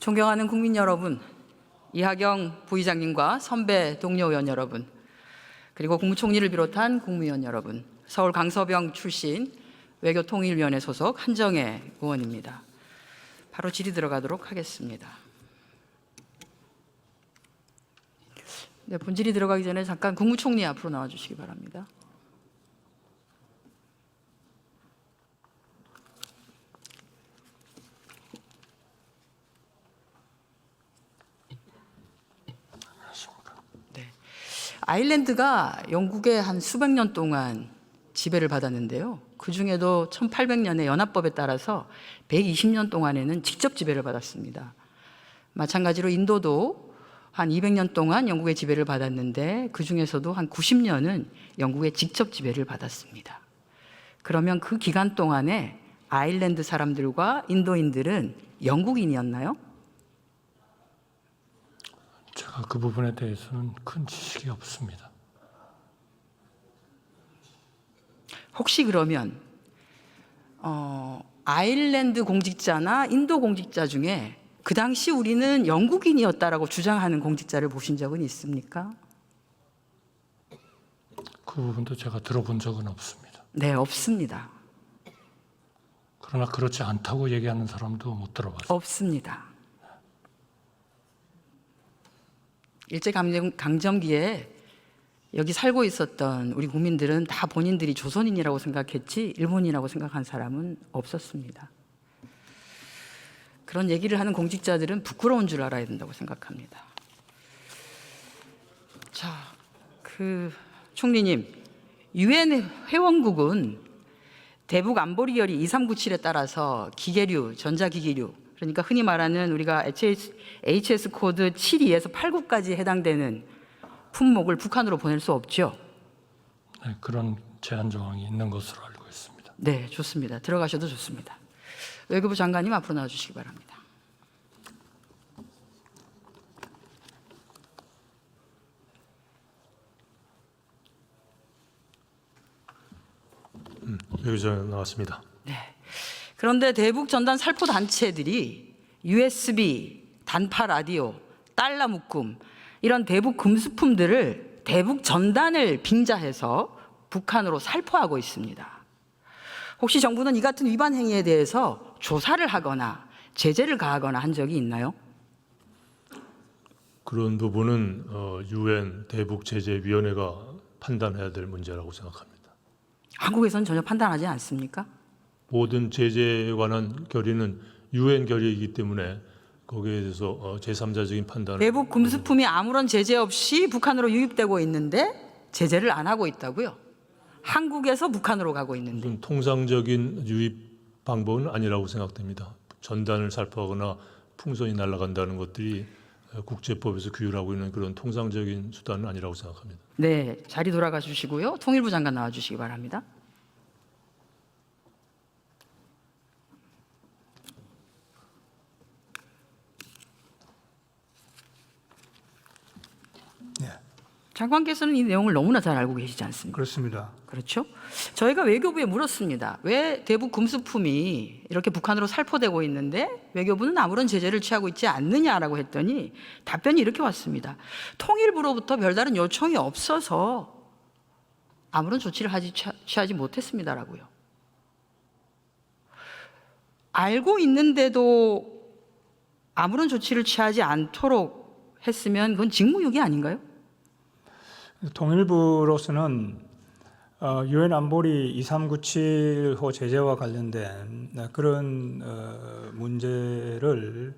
존경하는 국민 여러분, 이하경 부의장님과 선배 동료 의원 여러분, 그리고 국무총리를 비롯한 국무위원 여러분, 서울 강서병 출신 외교통일위원회 소속 한정혜 의원입니다. 바로 질의 들어가도록 하겠습니다. 네, 본질이 들어가기 전에 잠깐 국무총리 앞으로 나와주시기 바랍니다. 네, 아일랜드가 영국의 한 수백 년 동안 지배를 받았는데요. 그 중에도 1800년의 연합법에 따라서 120년 동안에는 직접 지배를 받았습니다. 마찬가지로 인도도 한 200년 동안 영국의 지배를 받았는데 그 중에서도 한 90년은 영국의 직접 지배를 받았습니다. 그러면 그 기간 동안에 아일랜드 사람들과 인도인들은 영국인이었나요? 제가 그 부분에 대해서는 큰 지식이 없습니다. 혹시 그러면 아일랜드 공직자나 인도 공직자 중에 그 당시 우리는 영국인이었다라고 주장하는 공직자를 보신 적은 있습니까? 그 부분도 제가 들어본 적은 없습니다. 네, 없습니다. 그러나 그렇지 않다고 얘기하는 사람도 못 들어봤어요. 없습니다. 일제강점기에 여기 살고 있었던 우리 국민들은 다 본인들이 조선인이라고 생각했지 일본인이라고 생각한 사람은 없었습니다. 그런 얘기를 하는 공직자들은 부끄러운 줄 알아야 된다고 생각합니다. 자, 총리님, 유엔 회원국은 대북 안보리 결의 2397에 따라서 기계류, 전자기기류, 그러니까 흔히 말하는 우리가 HS 코드 72에서 89까지 해당되는 품목을 북한으로 보낼 수 없죠. 네, 그런 제한 조항이 있는 것으로 알고 있습니다. 네, 좋습니다. 들어가셔도 좋습니다. 외교부 장관님 앞으로 나와주시기 바랍니다. 외교장 나왔습니다. 네. 그런데 대북 전단 살포 단체들이 USB, 단파 라디오, 달러 묶음 이런 대북 금수품들을 대북 전단을 빙자해서 북한으로 살포하고 있습니다. 혹시 정부는 이 같은 위반 행위에 대해서 조사를 하거나 제재를 가하거나 한 적이 있나요? 그런 부분은 유엔 대북제재위원회가 판단해야 될 문제라고 생각합니다. 한국에서는 전혀 판단하지 않습니까? 모든 제재에 관한 결의는 유엔 결의이기 때문에 거기에 대해서 제3자적인 판단을 대북 금수품이 아무런 제재 없이 북한으로 유입되고 있는데 제재를 안 하고 있다고요? 한국에서 북한으로 가고 있는데. 무슨 통상적인 유입 방법은 아니라고 생각됩니다. 전단을 살포하거나 풍선이 날아간다는 것들이 국제법에서 규율하고 있는 그런 통상적인 수단은 아니라고 생각합니다. 네, 자리 돌아가 주시고요. 통일부 장관 나와 주시기 바랍니다. 네, 장관께서는 이 내용을 너무나 잘 알고 계시지 않습니까? 그렇습니다. 그렇죠? 저희가 외교부에 물었습니다. 왜 대북 금수품이 이렇게 북한으로 살포되고 있는데 외교부는 아무런 제재를 취하고 있지 않느냐라고 했더니 답변이 이렇게 왔습니다. 통일부로부터 별다른 요청이 없어서 아무런 조치를 취하지 못했습니다라고요. 알고 있는데도 아무런 조치를 취하지 않도록 했으면 그건 직무유기 아닌가요? 통일부로서는 유엔 안보리 2397호 제재와 관련된 그런 문제를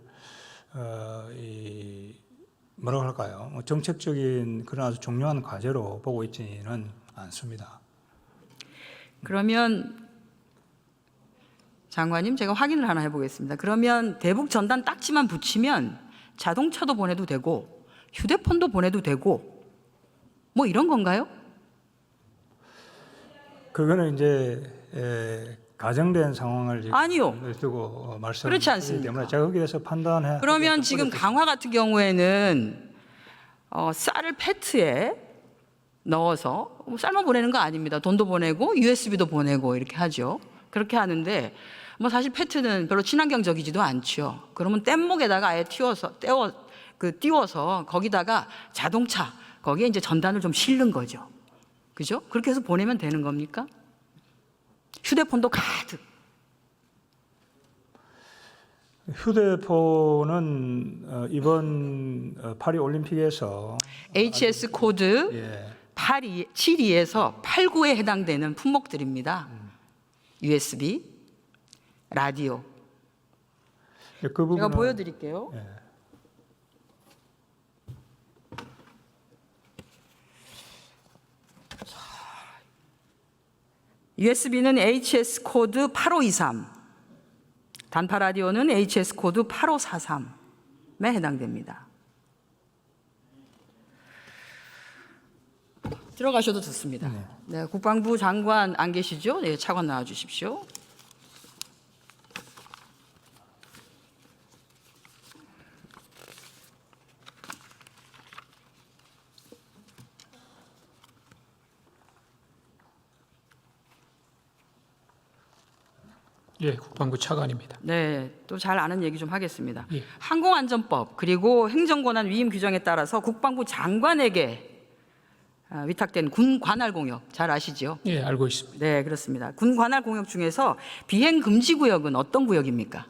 뭐라고 할까요? 정책적인 그런 아주 중요한 과제로 보고 있지는 않습니다. 그러면 장관님, 제가 확인을 하나 해보겠습니다. 그러면 대북 전단 딱지만 붙이면 자동차도 보내도 되고 휴대폰도 보내도 되고 뭐 이런 건가요? 그거는 이제 가정된 상황을 지금 아니요. 두고 말씀드리기 그렇지 않습니까? 때문에 제가 거기에 대해서 판단해. 그러면 지금 강화 같은 경우에는 쌀을 페트에 넣어서 쌀만 보내는 거 아닙니다. 돈도 보내고 USB도 보내고 이렇게 하죠. 그렇게 하는데 뭐 사실 페트는 별로 친환경적이지도 않죠. 그러면 뗏목에다가 아예 띄워서 거기다가 자동차 거기에 이제 전단을 좀 실는 거죠. 그죠? 그렇게 해서 보내면 되는 겁니까? 휴대폰도 가득. 휴대폰은 이번 파리 올림픽에서 HS 코드 예, 72에서 89에 해당되는 품목들입니다. USB, 라디오. 그 부분은 제가 보여드릴게요. 예. USB는 HS 코드 8523, 단파 라디오는 HS 코드 8543에 해당됩니다. 들어가셔도 좋습니다. 네, 국방부 장관 안 계시죠? 네, 차관 나와 주십시오. 예, 국방부 차관입니다. 네, 또 잘 아는 얘기 좀 하겠습니다. 예. 항공안전법 그리고 행정권한 위임 규정에 따라서 국방부 장관에게 위탁된 군 관할 공역 잘 아시죠? 예, 알고 있습니다. 네, 그렇습니다. 군 관할 공역 중에서 비행 금지 구역은 어떤 구역입니까?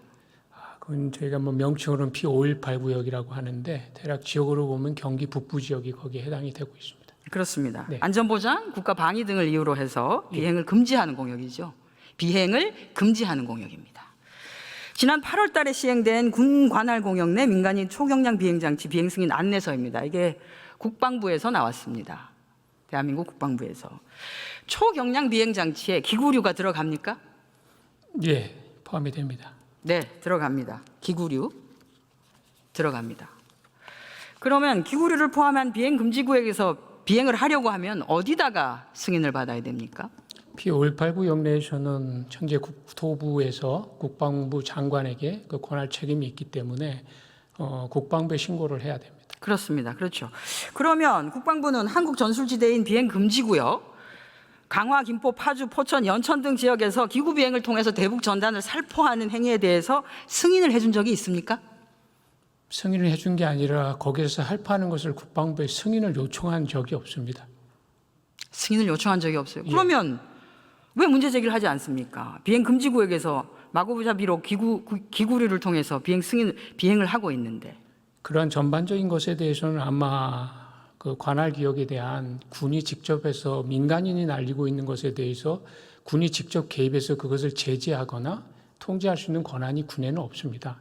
그건 저희가 뭐 명칭으로는 P518 구역이라고 하는데 대략 지역으로 보면 경기 북부 지역이 거기에 해당이 되고 있습니다. 그렇습니다. 네. 안전보장, 국가 방위 등을 이유로 해서 비행을 금지하는 공역이죠. 비행을 금지하는 공역입니다. 지난 8월 달에 시행된 군 관할 공역 내 민간인 초경량 비행장치 비행 승인 안내서입니다. 이게 국방부에서 나왔습니다. 대한민국 국방부에서. 초경량 비행장치에 기구류가 들어갑니까? 예, 포함이 됩니다. 네, 들어갑니다. 기구류 들어갑니다. 그러면 기구류를 포함한 비행 금지 구역에서 비행을 하려고 하면 어디다가 승인을 받아야 됩니까? P518 구역 내에서는 현재 국토부에서 국방부 장관에게 그 권할 책임이 있기 때문에 국방부에 신고를 해야 됩니다. 그렇습니다. 그렇죠. 그러면 국방부는 한국 전술지대인 비행 금지 구역, 강화, 김포, 파주, 포천, 연천 등 지역에서 기구 비행을 통해서 대북 전단을 살포하는 행위에 대해서 승인을 해준 적이 있습니까? 승인을 해준 게 아니라 거기에서 살포하는 것을 국방부에 승인을 요청한 적이 없습니다. 승인을 요청한 적이 없어요. 그러면 왜 문제 제기를 하지 않습니까? 비행 금지 구역에서 마구잡이로 기구류를 통해서 비행을 하고 있는데. 그런 전반적인 것에 대해서는 아마 그 관할 기역에 대한 군이 직접 해서 민간인이 날리고 있는 것에 대해서 군이 직접 개입해서 그것을 제재하거나 통제할 수 있는 권한이 군에는 없습니다.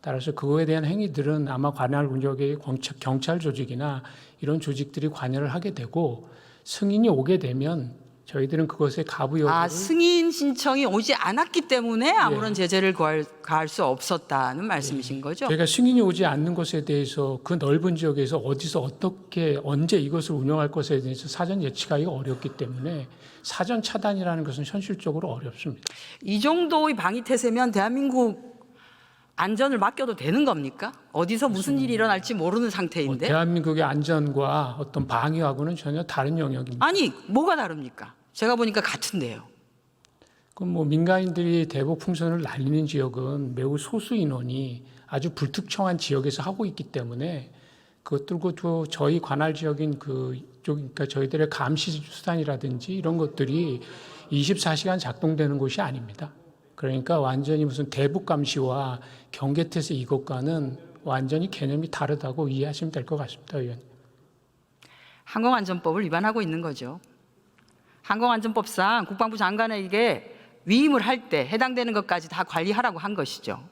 따라서 그거에 대한 행위들은 아마 관할 구역의 경찰 조직이나 이런 조직들이 관여를 하게 되고 승인이 오게 되면 저희들은 그것에 가부 여부를 승인 신청이 오지 않았기 때문에 아무런 제재를 가할 수 없었다는 말씀이신 거죠? 저희가 승인이 오지 않는 것에 대해서 그 넓은 지역에서 어디서 어떻게 언제 이것을 운영할 것에 대해서 사전 예측하기가 어렵기 때문에 사전 차단이라는 것은 현실적으로 어렵습니다. 이 정도의 방위 태세면 대한민국 안전을 맡겨도 되는 겁니까? 어디서 무슨 일이 일어날지 모르는 상태인데. 대한민국의 안전과 어떤 방위하고는 전혀 다른 영역입니다. 아니, 뭐가 다릅니까? 제가 보니까 같은데요. 그럼 뭐 민간인들이 대북 풍선을 날리는 지역은 매우 소수 인원이 아주 불특정한 지역에서 하고 있기 때문에 그것들고 저희 관할 지역인 그러니까 저희들의 감시 수단이라든지 이런 것들이 24시간 작동되는 곳이 아닙니다. 그러니까 완전히 무슨 대북 감시와 경계태세 이것과는 완전히 개념이 다르다고 이해하시면 될 것 같습니다, 의원님. 항공안전법을 위반하고 있는 거죠. 항공안전법상 국방부 장관에게 위임을 할 때 해당되는 것까지 다 관리하라고 한 것이죠.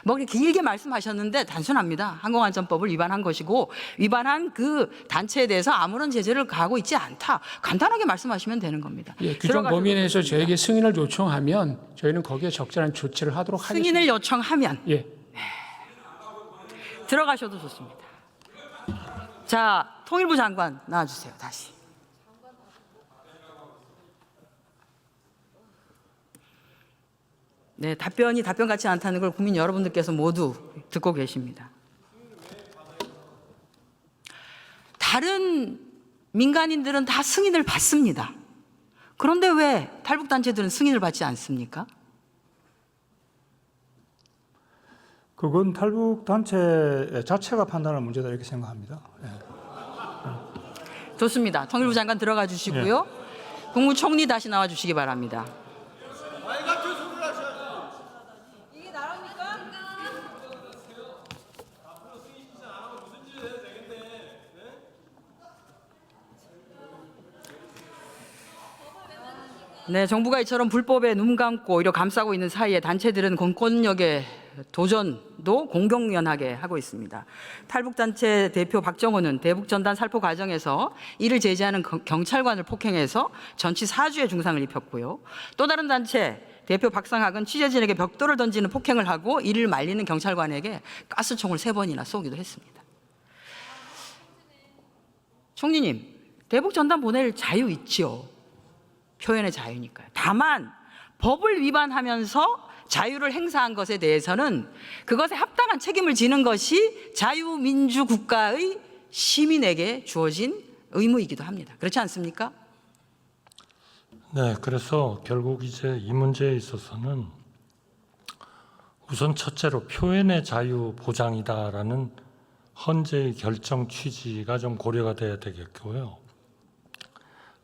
뭐 그렇게 길게 말씀하셨는데 단순합니다. 항공안전법을 위반한 것이고 위반한 그 단체에 대해서 아무런 제재를 가하고 있지 않다. 간단하게 말씀하시면 되는 겁니다. 예, 규정 범위 내에서 저에게 승인을 요청하면 저희는 거기에 적절한 조치를 하도록 하겠습니다. 승인을 요청하면 예. 들어가셔도 좋습니다. 자, 통일부 장관 나와주세요. 다시. 네, 답변이 답변 같지 않다는 걸 국민 여러분들께서 모두 듣고 계십니다. 다른 민간인들은 다 승인을 받습니다. 그런데 왜 탈북단체들은 승인을 받지 않습니까? 그건 탈북 단체 자체가 판단할 문제다 이렇게 생각합니다. 예. 좋습니다. 통일부 장관 들어가 주시고요. 국무총리 다시 나와 주시기 바랍니다. 네, 정부가 이처럼 불법에 눈 감고 이렇게 감싸고 있는 사이에 단체들은 공권력의 도전도 공공연하게 하고 있습니다. 탈북단체 대표 박정호는 대북전단 살포 과정에서 이를 제지하는 경찰관을 폭행해서 전치 4주의 중상을 입혔고요. 또 다른 단체 대표 박상학은 취재진에게 벽돌을 던지는 폭행을 하고 이를 말리는 경찰관에게 가스총을 3번이나 쏘기도 했습니다. 총리님, 대북전단 보낼 자유 있지요. 표현의 자유니까요. 다만 법을 위반하면서 자유를 행사한 것에 대해서는 그것에 합당한 책임을 지는 것이 자유민주국가의 시민에게 주어진 의무이기도 합니다. 그렇지 않습니까? 네, 그래서 결국 이제 이 문제에 있어서는 우선 첫째로 표현의 자유 보장이다라는 헌재의 결정 취지가 좀 고려가 돼야 되겠고요.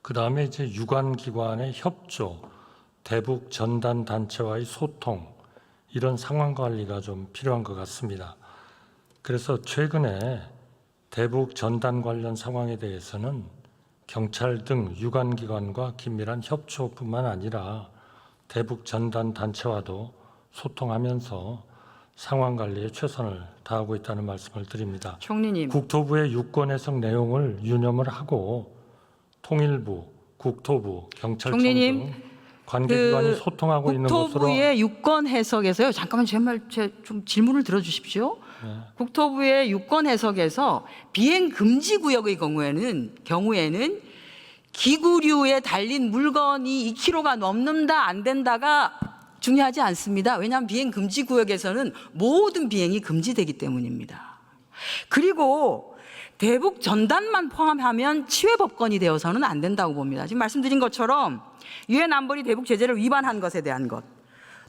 그 다음에 이제 유관기관의 협조, 대북 전단 단체와의 소통, 이런 상황 관리가 좀 필요한 것 같습니다. 그래서 최근에 대북 전단 관련 상황에 대해서는 경찰 등 유관기관과 긴밀한 협조뿐만 아니라 대북 전단 단체와도 소통하면서 상황 관리에 최선을 다하고 있다는 말씀을 드립니다. 총리님. 국토부의 유권 해석 내용을 유념을 하고 통일부, 국토부, 경찰청 총리님, 등 관계기관이 소통하고 있는 것으로. 국토부의 유권 해석에서요. 잠깐만 제 좀 질문을 들어주십시오. 네. 국토부의 유권 해석에서 비행 금지 구역의 경우에는 기구류에 달린 물건이 2kg가 넘는다 안 된다가 중요하지 않습니다. 왜냐하면 비행 금지 구역에서는 모든 비행이 금지되기 때문입니다. 그리고 대북 전단만 포함하면 치외법권이 되어서는 안 된다고 봅니다. 지금 말씀드린 것처럼 유엔 안보리 대북 제재를 위반한 것에 대한 것,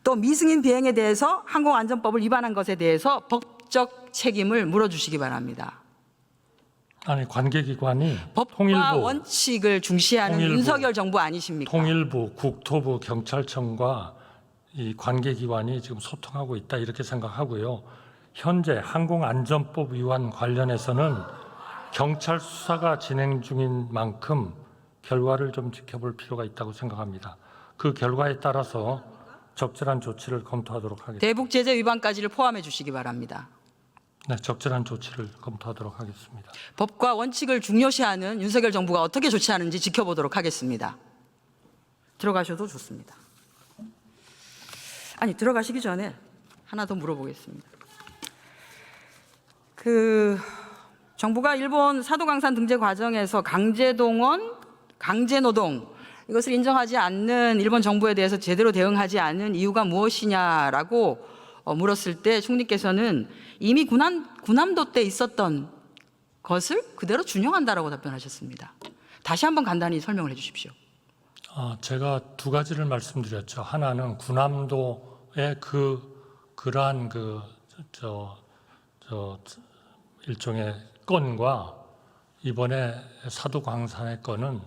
또 미승인 비행에 대해서 항공안전법을 위반한 것에 대해서 법적 책임을 물어주시기 바랍니다. 아니, 관계기관이 법과 통일부, 원칙을 중시하는 통일부, 윤석열 정부 아니십니까? 통일부, 국토부, 경찰청과 이 관계기관이 지금 소통하고 있다 이렇게 생각하고요. 현재 항공안전법 위반 관련해서는 경찰 수사가 진행 중인 만큼 결과를 좀 지켜볼 필요가 있다고 생각합니다. 그 결과에 따라서 적절한 조치를 검토하도록 하겠습니다. 대북 제재 위반까지를 포함해 주시기 바랍니다. 네, 적절한 조치를 검토하도록 하겠습니다. 법과 원칙을 중요시하는 윤석열 정부가 어떻게 조치하는지 지켜보도록 하겠습니다. 들어가셔도 좋습니다. 아니, 들어가시기 전에 하나 더 물어보겠습니다. 정부가 일본 사도강산 등재 과정에서 강제동원, 강제노동 이것을 인정하지 않는 일본 정부에 대해서 제대로 대응하지 않는 이유가 무엇이냐라고 물었을 때 총리께서는 이미 군함도 때 있었던 것을 그대로 준용한다라고 답변하셨습니다. 다시 한번 간단히 설명을 해주십시오. 제가 두 가지를 말씀드렸죠. 하나는 군함도의 그러한 일종의 건과 이번에 사도광산의 건은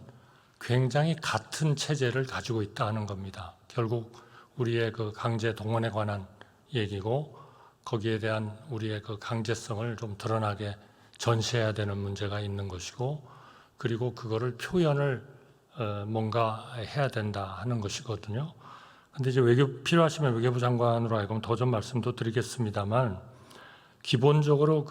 굉장히 같은 체제를 가지고 있다는 겁니다. 결국 우리의 그 강제 동원에 관한 얘기고 거기에 대한 우리의 그 강제성을 좀 드러나게 전시해야 되는 문제가 있는 것이고 그리고 그거를 표현을 뭔가 해야 된다 하는 것이거든요. 근데 이제 필요하시면 외교부 장관으로 하여금 더 좀 말씀도 드리겠습니다만 기본적으로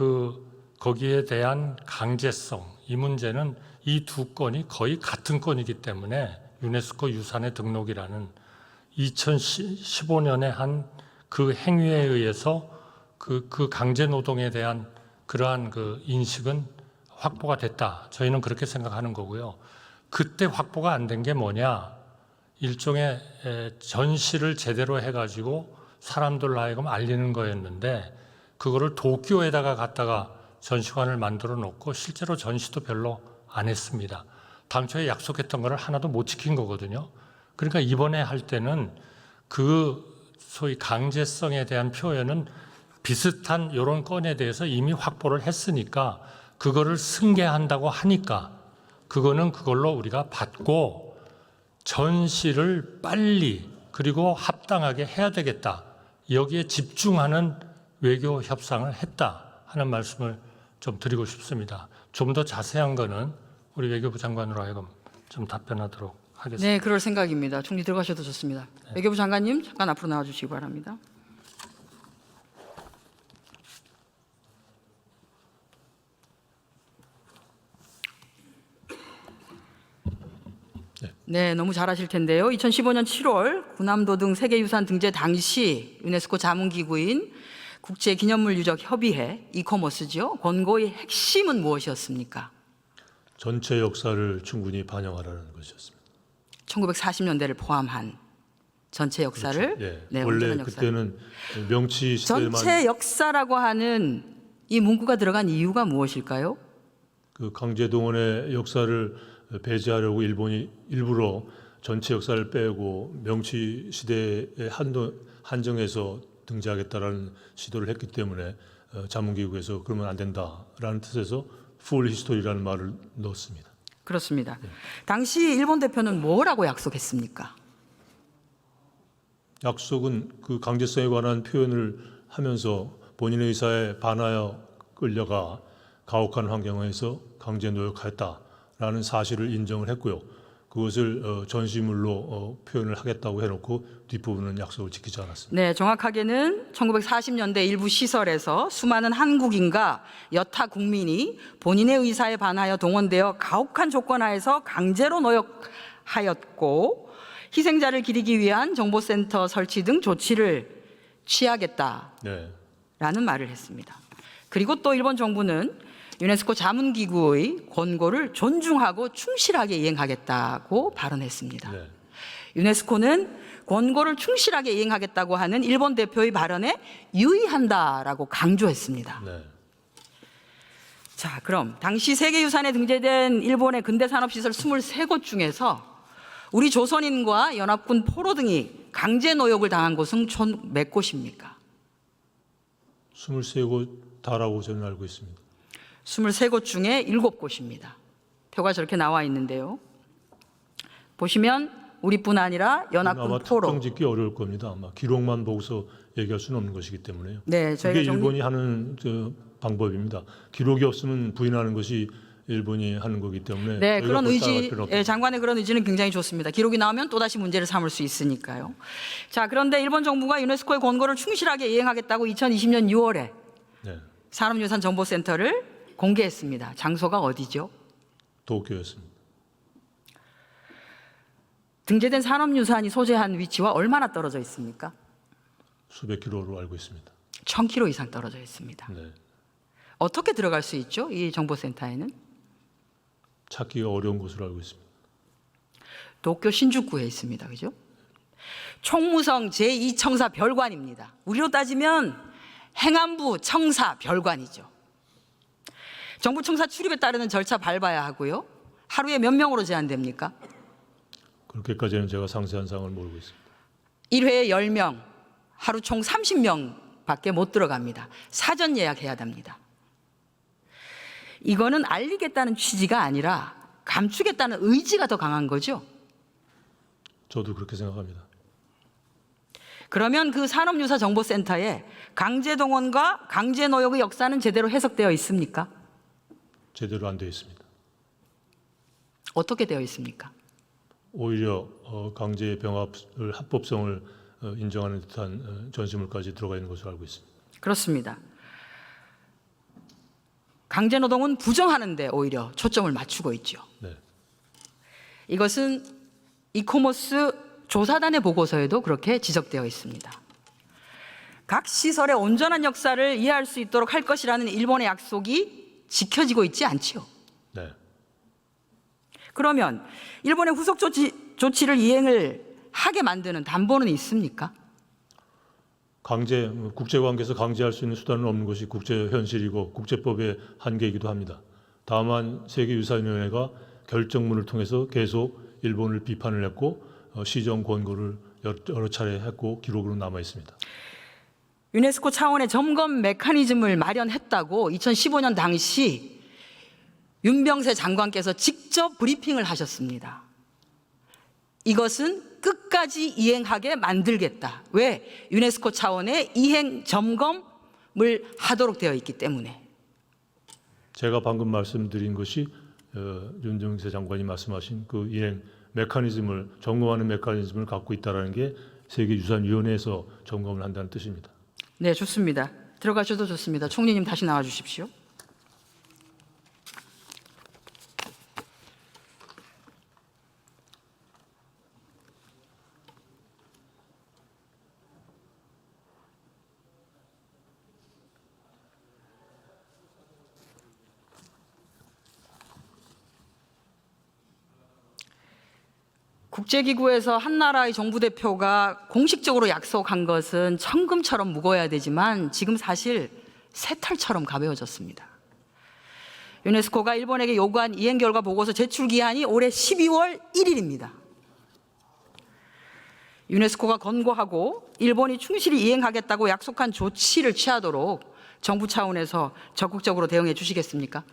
거기에 대한 강제성, 이 문제는 이 두 건이 거의 같은 건이기 때문에 유네스코 유산의 등록이라는 2015년에 한 그 행위에 의해서 그 강제 노동에 대한 그러한 그 인식은 확보가 됐다. 저희는 그렇게 생각하는 거고요. 그때 확보가 안 된 게 뭐냐? 일종의 전시를 제대로 해가지고 사람들로 하여금 알리는 거였는데 그거를 도쿄에다가 갖다가 전시관을 만들어 놓고 실제로 전시도 별로 안 했습니다. 당초에 약속했던 거를 하나도 못 지킨 거거든요. 그러니까 이번에 할 때는 그 소위 강제성에 대한 표현은 비슷한 이런 건에 대해서 이미 확보를 했으니까 그거를 승계한다고 하니까 그거는 그걸로 우리가 받고 전시를 빨리 그리고 합당하게 해야 되겠다. 여기에 집중하는 외교 협상을 했다 하는 말씀을 좀 드리고 싶습니다. 좀 더 자세한 거는 우리 외교부 장관으로 하여금 좀 답변하도록 하겠습니다. 네, 그럴 생각입니다. 총리 들어가셔도 좋습니다. 외교부 장관님 잠깐 앞으로 나와주시기 바랍니다. 네, 너무 잘하실 텐데요. 2015년 7월 구남도 등 세계유산 등재 당시 유네스코 자문기구인 국제기념물유적협의회 이코머스죠. 권고의 핵심은 무엇이었습니까? 전체 역사를 충분히 반영하라는 것이었습니다. 1940년대를 포함한 전체 역사를 그렇죠. 예. 네, 원래 온전한 역사. 그때는 명치 시대만 전체 역사라고 하는 이 문구가 들어간 이유가 무엇일까요? 그 강제동원의 역사를 배제하려고 일본이 일부러 전체 역사를 빼고 명치 시대에 한정해서 등재하겠다라는 시도를 했기 때문에 자문기구에서 그러면 안 된다라는 뜻에서 full history라는 말을 넣었습니다. 그렇습니다. 당시 일본 대표는 뭐라고 약속했습니까? 약속은 그 강제성에 관한 표현을 하면서 본인의 의사에 반하여 끌려가 가혹한 환경에서 강제 노역하였다라는 사실을 인정을 했고요. 그것을 전시물로 표현을 하겠다고 해놓고 뒷부분은 약속을 지키지 않았습니다. 네, 정확하게는 1940년대 일부 시설에서 수많은 한국인과 여타 국민이 본인의 의사에 반하여 동원되어 가혹한 조건 하에서 강제로 노역하였고 희생자를 기리기 위한 정보센터 설치 등 조치를 취하겠다라는 네. 말을 했습니다. 그리고 또 일본 정부는 유네스코 자문기구의 권고를 존중하고 충실하게 이행하겠다고 발언했습니다. 네. 유네스코는 권고를 충실하게 이행하겠다고 하는 일본 대표의 발언에 유의한다라고 강조했습니다. 네. 자, 그럼 당시 세계유산에 등재된 일본의 근대산업시설 23곳 중에서 우리 조선인과 연합군 포로 등이 강제 노역을 당한 곳은 총 몇 곳입니까? 23곳 다라고 저는 알고 있습니다. 23곳 중에 7곳입니다. 표가 저렇게 나와 있는데요. 보시면 우리뿐 아니라 아마 연합군 포로. 특정 짓기 어려울 겁니다. 아마 기록만 보고서 얘기할 수는 없는 것이기 때문에요. 네, 저희가 이게 일본이 하는 방법입니다. 기록이 없으면 부인하는 것이 일본이 하는 거기 때문에 네, 저희가 그런 그걸 따라갈 의지, 필요는 없습니다. 예, 장관의 그런 의지는 굉장히 좋습니다. 기록이 나오면 또다시 문제를 삼을 수 있으니까요. 자, 그런데 일본 정부가 유네스코의 권고를 충실하게 이행하겠다고 2020년 6월에 네, 산업유산정보센터를 공개했습니다. 장소가 어디죠? 도쿄였습니다. 등재된 산업유산이 소재한 위치와 얼마나 떨어져 있습니까? 수백 킬로로 알고 있습니다. 1000km 이상 떨어져 있습니다. 네, 어떻게 들어갈 수 있죠? 이 정보센터에는? 찾기가 어려운 곳으로 알고 있습니다. 도쿄 신주쿠에 있습니다. 그죠? 총무성 제2청사 별관입니다. 우리로 따지면 행안부 청사 별관이죠. 정부 청사 출입에 따르는 절차 밟아야 하고요. 하루에 몇 명으로 제한됩니까? 그렇게까지는 제가 상세한 사항을 모르고 있습니다. 1회에 10명, 하루 총 30명밖에 못 들어갑니다. 사전 예약해야 됩니다. 이거는 알리겠다는 취지가 아니라 감추겠다는 의지가 더 강한 거죠. 저도 그렇게 생각합니다. 그러면 그 산업유사정보센터에 강제동원과 강제노역의 역사는 제대로 해석되어 있습니까? 제대로 안 되어 있습니다. 어떻게 되어 있습니까? 오히려 강제 병합을 합법성을 인정하는 듯한 전시물까지 들어가 있는 것으로 알고 있습니다. 그렇습니다. 강제노동은 부정하는 데 오히려 초점을 맞추고 있죠. 네. 이것은 이코머스 조사단의 보고서에도 그렇게 지적되어 있습니다. 각 시설의 온전한 역사를 이해할 수 있도록 할 것이라는 일본의 약속이 지켜지고 있지 않지요. 네. 그러면 일본의 후속 조치를 이행을 하게 만드는 담보는 있습니까? 국제관계에서 강제할 수 있는 수단은 없는 것이 국제 현실이고 국제법의 한계이기도 합니다. 다만 세계유산위원회가 결정문을 통해서 계속 일본을 비판을 했고 시정 권고를 여러 차례 했고 기록으로 남아 있습니다. 유네스코 차원의 점검 메커니즘을 마련했다고 2015년 당시 윤병세 장관께서 직접 브리핑을 하셨습니다. 이것은 끝까지 이행하게 만들겠다. 왜? 유네스코 차원의 이행 점검을 하도록 되어 있기 때문에. 제가 방금 말씀드린 것이 윤정세 장관이 말씀하신 그 이행 메커니즘을 점검하는 메커니즘을 갖고 있다는 게 세계유산위원회에서 점검을 한다는 뜻입니다. 네, 좋습니다. 들어가셔도 좋습니다. 총리님 다시 나와 주십시오. 국제기구에서 한 나라의 정부 대표가 공식적으로 약속한 것은 천금처럼 무거워야 되지만 지금 사실 새털처럼 가벼워졌습니다. 유네스코가 일본에게 요구한 이행 결과 보고서 제출 기한이 올해 12월 1일입니다. 유네스코가 권고하고 일본이 충실히 이행하겠다고 약속한 조치를 취하도록 정부 차원에서 적극적으로 대응해 주시겠습니까?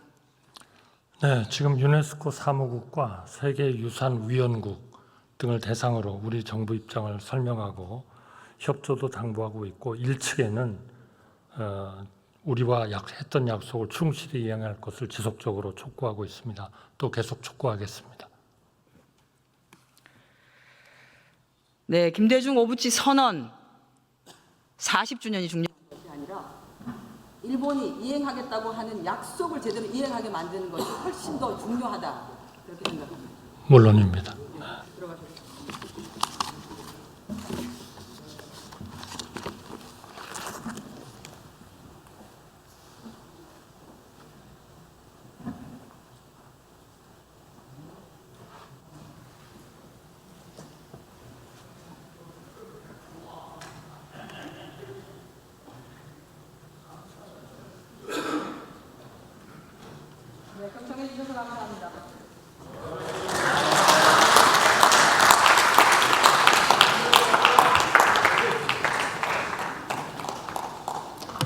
네, 지금 유네스코 사무국과 세계유산위원국 등을 대상으로 우리 정부 입장을 설명하고 협조도 당부하고 있고, 일측에는 우리와 했던 약속을 충실히 이행할 것을 지속적으로 촉구하고 있습니다. 또 계속 촉구하겠습니다. 네, 김대중 오부치 선언 40주년이 중요한 것이 아니라 일본이 이행하겠다고 하는 약속을 제대로 이행하게 만드는 것이 훨씬 더 중요하다, 그렇게 생각합니다. 물론입니다. 네, 경청해 주셔서 감사합니다.